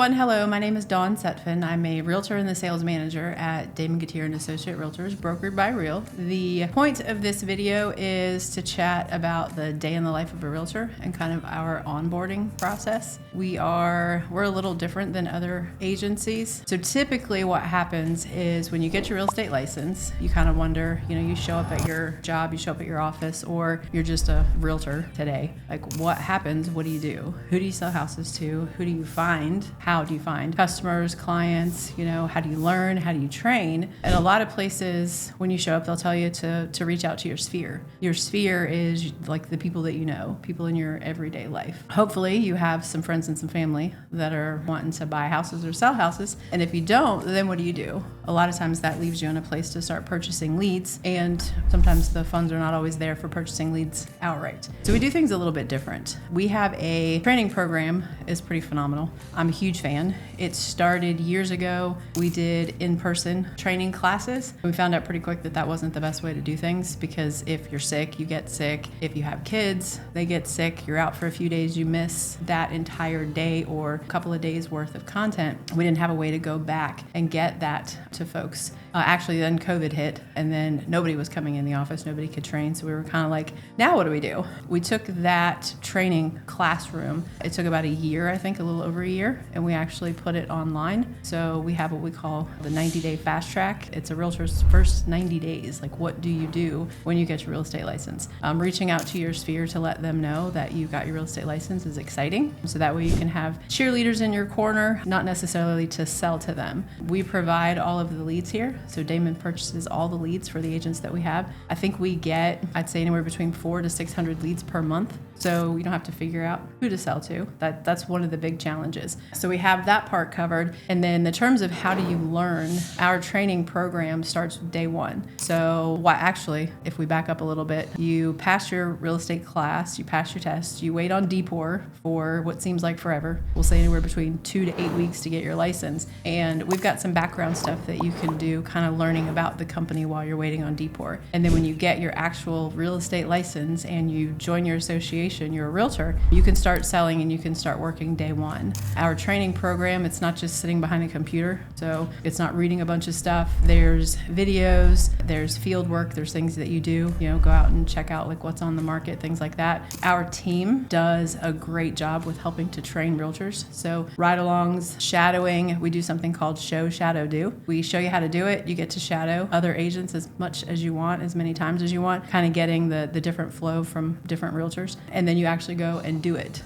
everyone. Hello, my name is Sutphin. I'm a realtor and the sales manager at Damon and Associate Realtors-Brokered by Real. The point of this video is to chat about the day in the life of a realtor and kind of our onboarding process. We're a little different than other agencies. So typically what happens is when you get your real estate license, you kind of wonder, you show up at your job, you show up at your office, or you're just a realtor today. Like, what happens? What do you do? Who do you sell houses to? Who do you find? How do you find customers, clients? How do you learn? How do you train? At a lot of places, when you show up, they'll tell you to reach out to your sphere. Your sphere is like the people that you know, people in your everyday life. Hopefully you have some friends and some family that are wanting to buy houses or sell houses. And if you don't, then what do? A lot of times that leaves you in a place to start purchasing leads. And sometimes the funds are not always there for purchasing leads outright. So we do things a little bit different. We have a training program. It's pretty phenomenal. I'm a huge fan. It started years ago. We did in-person training classes. We found out pretty quick that that wasn't the best way to do things, because if you're sick, you get sick. If you have kids, they get sick. You're out for a few days, you miss that entire day or a couple of days worth of content. We didn't have a way to go back and get that to folks. Actually, then COVID hit, and then nobody was coming in the office. Nobody could train. So we were kind of like, now what do? We took that training classroom. It took about a year, I think, a little over a year, and we actually put it online. So we have what we call the 90-day fast track. It's a realtor's first 90 days. Like, what do you do when you get your real estate license? Reaching out to your sphere to let them know that you got your real estate license is exciting. So that way you can have cheerleaders in your corner, not necessarily to sell to them. We provide all of the leads here. So Damon purchases all the leads for the agents that we have. I think we get, I'd say, anywhere between 400 to 600 leads per month. So you don't have to figure out who to sell to. That's one of the big challenges. So we have that part covered. And then the terms of how do you learn, our training program starts day one. So actually, if we back up a little bit, you pass your real estate class, you pass your test, you wait on DPOR for what seems like forever. We'll say anywhere between 2 to 8 weeks to get your license. And we've got some background stuff that you can do, kind of learning about the company while you're waiting on DPOR. And then when you get your actual real estate license and you join your association, you're a realtor, you can start selling and you can start working day one. Our training program, it's not just sitting behind a computer. So it's not reading a bunch of stuff. There's videos, there's field work, there's things that you do, go out and check out like what's on the market, things like that. Our team does a great job with helping to train realtors. So ride-alongs, shadowing, we do something called show, shadow, do. We show you how to do it. You get to shadow other agents as much as you want, as many times as you want, kind of getting the different flow from different realtors. And then you actually go and do it.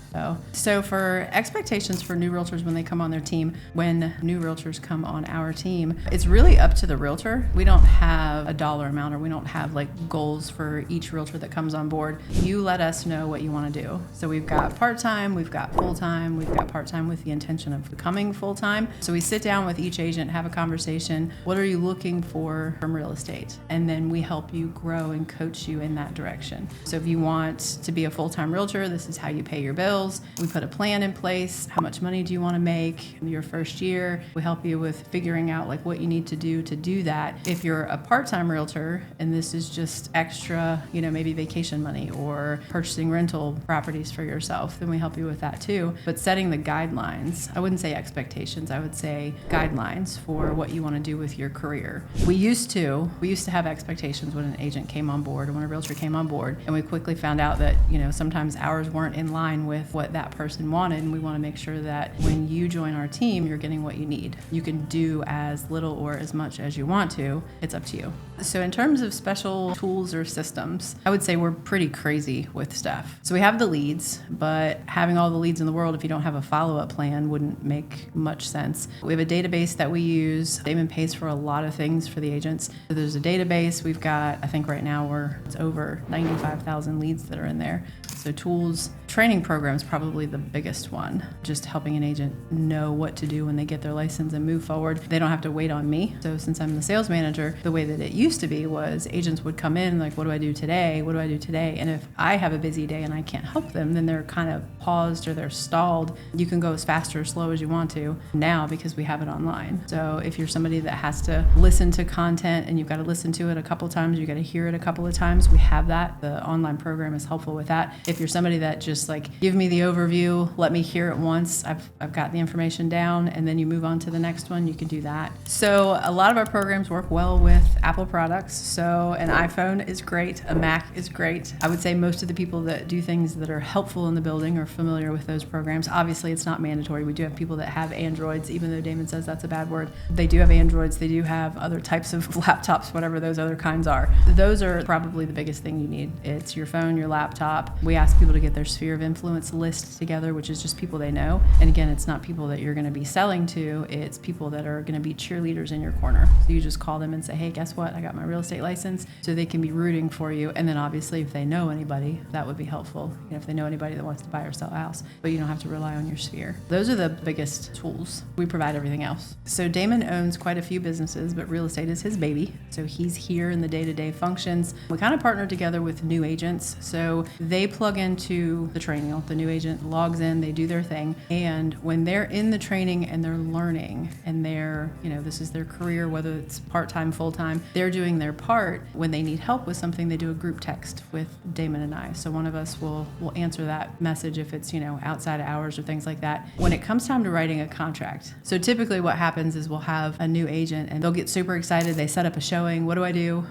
So for expectations for new realtors when they come on their team, when new realtors come on our team, it's really up to the realtor. We don't have a dollar amount, or we don't have like goals for each realtor that comes on board. You let us know what you want to do. So we've got part-time, we've got full-time, we've got part-time with the intention of becoming full-time. So we sit down with each agent, have a conversation. What are you looking for from real estate? And then we help you grow and coach you in that direction. So if you want to be a full-time realtor, this is how you pay your bills. We put a plan in place. How much money do you want to make in your first year? We help you with figuring out like what you need to do that. If you're a part-time realtor and this is just extra, maybe vacation money or purchasing rental properties for yourself, then we help you with that too. But setting the guidelines, I wouldn't say expectations, I would say guidelines for what you want to do with your career. We used to have expectations when an agent came on board or when a realtor came on board, and we quickly found out that, sometimes ours weren't in line with what that person wanted, and we want to make sure that when you join our team, you're getting what you need. You can do as little or as much as you want to. It's up to you. So in terms of special tools or systems, I would say we're pretty crazy with stuff. So we have the leads, but having all the leads in the world, if you don't have a follow-up plan, wouldn't make much sense. We have a database that we use. Damon pays for a lot of things for the agents. So there's a database. We've got, I think right now it's over 95,000 leads that are in there. So tools, training program is probably the biggest one. Just helping an agent know what to do when they get their license and move forward. They don't have to wait on me. So since I'm the sales manager, the way that it used to be was agents would come in like, what do I do today? What do I do today? And if I have a busy day and I can't help them, then they're kind of paused or they're stalled. You can go as fast or slow as you want to now because we have it online. So if you're somebody that has to listen to content and you've got to listen to it a couple of times, you got to hear it a couple of times, we have that. The online program is helpful with that. If you're somebody that just just like, give me the overview, let me hear it once. I've got the information down, and then you move on to the next one. You can do that. So a lot of our programs work well with Apple products. So an iPhone is great. A Mac is great. I would say most of the people that do things that are helpful in the building are familiar with those programs. Obviously, it's not mandatory. We do have people that have Androids, even though Damon says that's a bad word. They do have Androids. They do have other types of laptops, whatever those other kinds are. Those are probably the biggest thing you need. It's your phone, your laptop. We ask people to get their sphere of influence list together, which is just people they know. And again, it's not people that you're going to be selling to. It's people that are going to be cheerleaders in your corner. So you just call them and say, hey, guess what? I got my real estate license. So they can be rooting for you. And then obviously, if they know anybody, that would be helpful. If they know anybody that wants to buy or sell a house, but you don't have to rely on your sphere. Those are the biggest tools. We provide everything else. So Damon owns quite a few businesses, but real estate is his baby. So he's here in the day-to-day functions. We kind of partner together with new agents. So they plug into the training. The new agent logs in, they do their thing. And when they're in the training and they're learning and they're, this is their career, whether it's part-time, full-time, they're doing their part. When they need help with something, they do a group text with Damon and I. So one of us will answer that message if it's, outside of hours or things like that. When it comes time to writing a contract, so typically what happens is we'll have a new agent and they'll get super excited. They set up a showing. What do I do?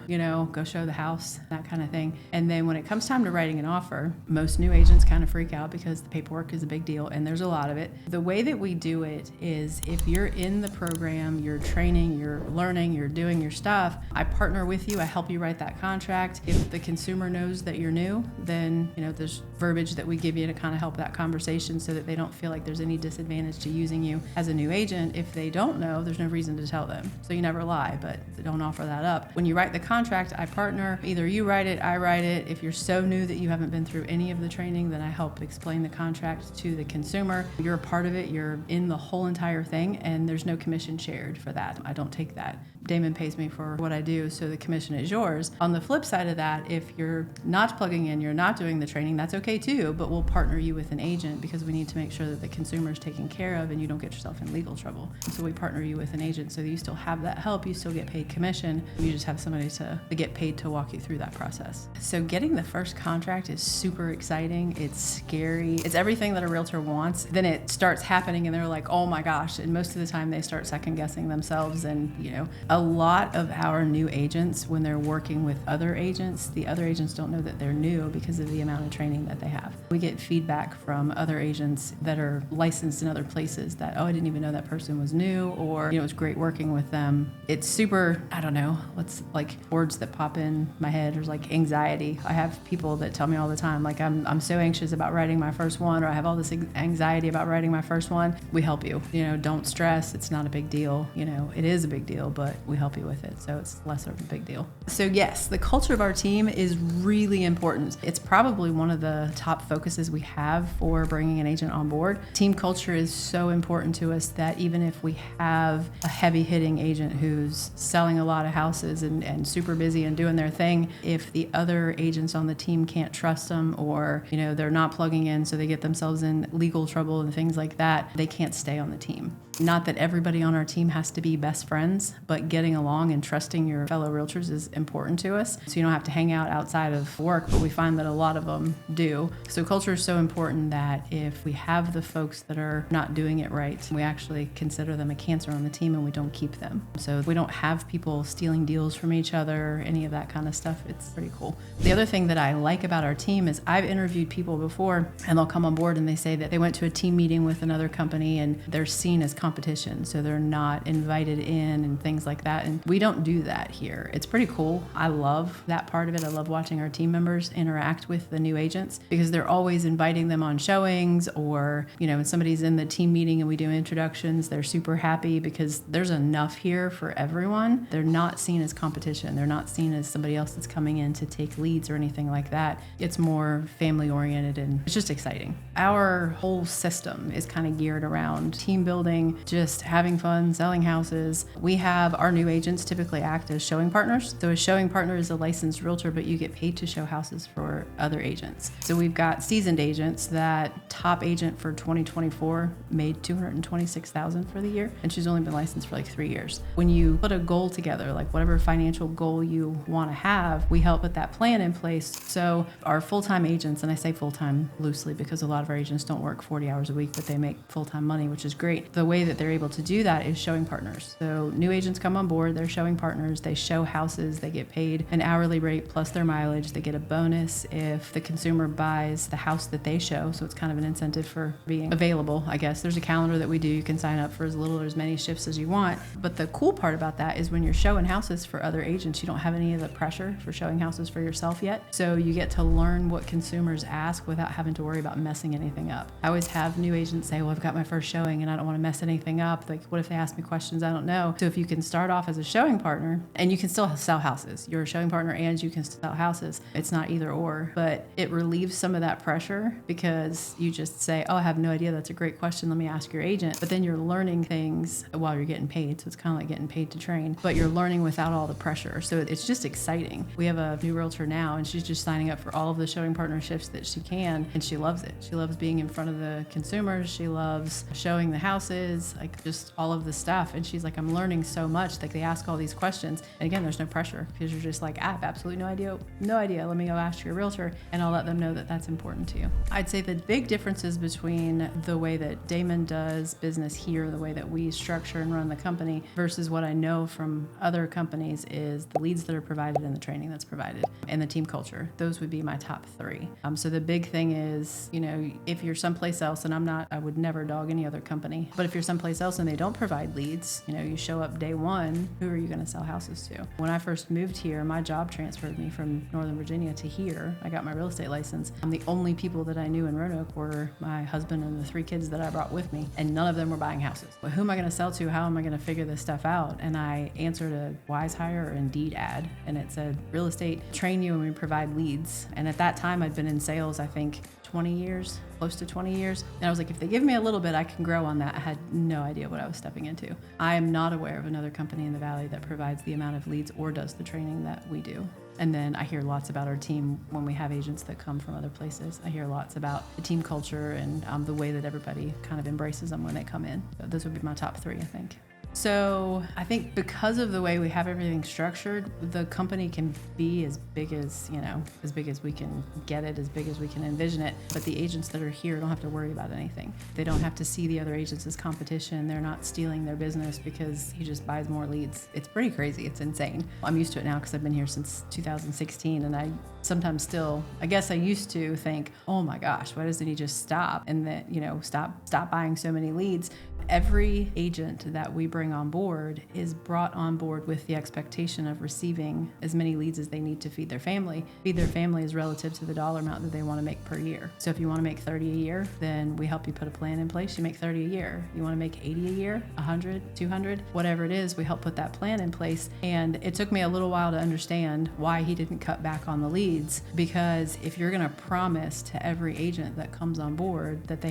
Go show the house, that kind of thing. And then when it comes time to writing an offer, most new agents kind of freak out because the paperwork is a big deal and there's a lot of it. The way that we do it is if you're in the program, you're training, you're learning, you're doing your stuff, I partner with you. I help you write that contract. If the consumer knows that you're new, then, there's verbiage that we give you to kind of help that conversation so that they don't feel like there's any disadvantage to using you as a new agent. If they don't know, there's no reason to tell them. So you never lie, but don't offer that up. When you write the contract, I partner. Either you write it, I write it. If you're so new that you haven't been through any of the training, then I help explain the contract to the consumer. You're a part of it. You're in the whole entire thing, and there's no commission shared for that. I don't take that. Damon pays me for what I do, so the commission is yours. On the flip side of that, if you're not plugging in, you're not doing the training, that's okay too, but we'll partner you with an agent because we need to make sure that the consumer is taken care of and you don't get yourself in legal trouble. So we partner you with an agent so that you still have that help, you still get paid commission, you just have somebody to get paid to walk you through that process. So getting the first contract is super exciting, it's scary, it's everything that a realtor wants. Then it starts happening and they're like, oh my gosh, and most of the time they start second guessing themselves. And a lot of our new agents, when they're working with other agents, the other agents don't know that they're new because of the amount of training that they have. We get feedback from other agents that are licensed in other places that, oh, I didn't even know that person was new, or it was great working with them. It's super, I don't know, what's like words that pop in my head or like anxiety. I have people that tell me all the time, like I'm so anxious about writing my first one, or I have all this anxiety about writing my first one. We help you. Don't stress. It's not a big deal. It is a big deal, but we help you with it, so it's less of a big deal. So yes, the culture of our team is really important. It's probably one of the top focuses we have for bringing an agent on board. Team culture is so important to us that even if we have a heavy-hitting agent who's selling a lot of houses and super busy and doing their thing, if the other agents on the team can't trust them, or they're not plugging in, so they get themselves in legal trouble and things like that, they can't stay on the team. Not that everybody on our team has to be best friends, but getting along and trusting your fellow realtors is important to us. So you don't have to hang out outside of work, but we find that a lot of them do. So culture is so important that if we have the folks that are not doing it right, we actually consider them a cancer on the team and we don't keep them. So we don't have people stealing deals from each other, any of that kind of stuff. It's pretty cool. The other thing that I like about our team is I've interviewed people before and they'll come on board and they say that they went to a team meeting with another company and they're seen as competition, so they're not invited in and things like that. And we don't do that here. It's pretty cool. I love that part of it. I love watching our team members interact with the new agents because they're always inviting them on showings, or when somebody's in the team meeting and we do introductions, they're super happy because there's enough here for everyone. They're not seen as competition. They're not seen as somebody else that's coming in to take leads or anything like that. It's more family oriented and it's just exciting. Our whole system is kind of geared around team building, just having fun, selling houses. We have our new agents typically act as showing partners. So a showing partner is a licensed realtor, but you get paid to show houses for other agents. So we've got seasoned agents. That top agent for 2024 made $226,000 for the year, and she's only been licensed for like 3 years. When you put a goal together, like whatever financial goal you want to have, we help put that plan in place. So our full-time agents, and I say full-time loosely because a lot of our agents don't work 40 hours a week, but they make full-time money, which is great. The way that they're able to do that is showing partners. So new agents come on board, they're showing partners, they show houses, they get paid an hourly rate plus their mileage. They get a bonus if the consumer buys the house that they show. So it's kind of an incentive for being available, I guess. There's a calendar that we do. You can sign up for as little or as many shifts as you want. But the cool part about that is when you're showing houses for other agents, you don't have any of the pressure for showing houses for yourself yet. So you get to learn what consumers ask without having to worry about messing anything up. I always have new agents say, well, I've got my first showing and I don't want to mess anything up. Like, what if they ask me questions I don't know? So if you can start off as a showing partner, and you can still sell houses, you're a showing partner and you can sell houses. It's not either or, but it relieves some of that pressure because you just say, oh, I have no idea. That's a great question. Let me ask your agent. But then you're learning things while you're getting paid. So it's kind of like getting paid to train, but you're learning without all the pressure. So it's just exciting. We have a new realtor now, and she's just signing up for all of the showing partnerships that she can, and she loves it. She loves being in front of the consumers. She loves showing the houses, like just all of the stuff. And she's like, I'm learning so much. Like, they ask all these questions. And again, there's no pressure because you're just like, I have absolutely no idea. Let me go ask your realtor, and I'll let them know that that's important to you. I'd say the big differences between the way that Damon does business here, the way that we structure and run the company versus what I know from other companies is the leads that are provided and the training that's provided and the team culture. Those would be my top three. So the big thing is, if you're someplace else, and I would never dog any other company, but if you're someplace else and they don't provide leads, you show up day one, who are you going to sell houses to? When I first moved here, my job transferred me from Northern Virginia to here. I got my real estate license. The only people that I knew in Roanoke were my husband and the 3 kids that I brought with me, and none of them were buying houses. Well, who am I going to sell to? How am I going to figure this stuff out? And I answered a Wise Hire or Indeed ad, and it said, real estate, train you and we provide leads. And at that time, I'd been in sales, I think, 20 years, close to 20 years. And I was like, if they give me a little bit, I can grow on that. I had no idea what I was stepping into. I am not aware of another company in the Valley that provides the amount of leads or does the training that we do. And then I hear lots about our team when we have agents that come from other places. I hear lots about the team culture and the way that everybody kind of embraces them when they come in. So those would be my top 3, I think. So I think because of the way we have everything structured, the company can be as big as we can get it, as big as we can envision it. But the agents that are here don't have to worry about anything. They don't have to see the other agents as competition. They're not stealing their business because he just buys more leads. It's pretty crazy. It's insane. I'm used to it now because I've been here since 2016, and I sometimes still, I guess I used to think, oh my gosh, why doesn't he just stop and then, stop buying so many leads? Every agent that we bring on board is brought on board with the expectation of receiving as many leads as they need to feed their family. Feed their family is relative to the dollar amount that they want to make per year. So if you want to make 30 a year, then we help you put a plan in place. You make 30 a year. You want to make 80 a year, 100, 200, whatever it is, we help put that plan in place. And it took me a little while to understand why he didn't cut back on the leads, because if you're going to promise to every agent that comes on board that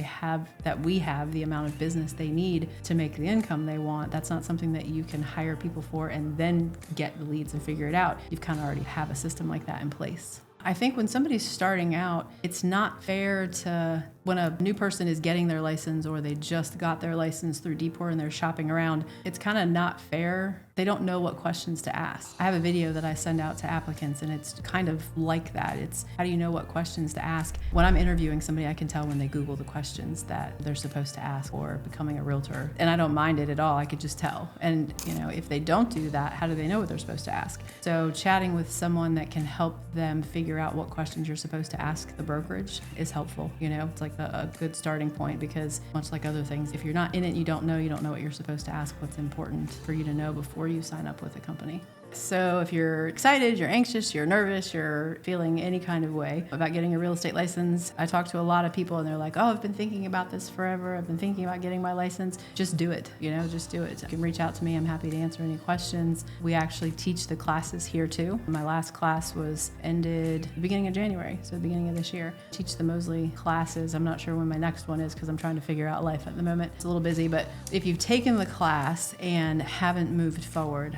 we have the amount of business they need to make the income they want, that's not something that you can hire people for and then get the leads and figure it out. You've kind of already have a system like that in place. I think when somebody's starting out, it's not fair to, when a new person is getting their license or they just got their license through Deport and they're shopping around, it's kind of not fair. They don't know what questions to ask. I have a video that I send out to applicants, and it's kind of like that. It's how do you know what questions to ask? When I'm interviewing somebody, I can tell when they Google the questions that they're supposed to ask or becoming a realtor. And I don't mind it at all. I could just tell. And if they don't do that, how do they know what they're supposed to ask? So chatting with someone that can help them figure out what questions you're supposed to ask the brokerage is helpful. It's like a good starting point, because much like other things, if you're not in it, you don't know what you're supposed to ask, what's important for you to know before you sign up with a company. So if you're excited, you're anxious, you're nervous, you're feeling any kind of way about getting a real estate license, I talk to a lot of people and they're like, oh, I've been thinking about this forever. I've been thinking about getting my license. Just do it, just do it. You can reach out to me. I'm happy to answer any questions. We actually teach the classes here too. My last class was ended the beginning of January, so the beginning of this year. I teach the Mosley classes. I'm not sure when my next one is because I'm trying to figure out life at the moment. It's a little busy, but if you've taken the class and haven't moved forward,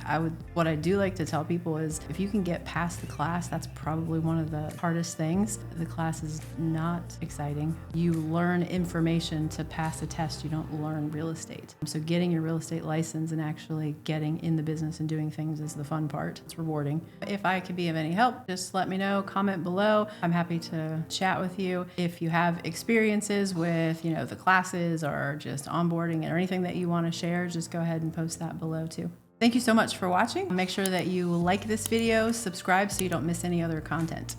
what I do like to tell people is if you can get past the class, that's probably one of the hardest things. The class is not exciting. You learn information to pass a test. You don't learn real estate. So getting your real estate license and actually getting in the business and doing things is the fun part. It's rewarding. If I could be of any help, just let me know, comment below. I'm happy to chat with you. If you have experiences with, the classes or just onboarding or anything that you want to share, just go ahead and post that below too. Thank you so much for watching. Make sure that you like this video, subscribe so you don't miss any other content.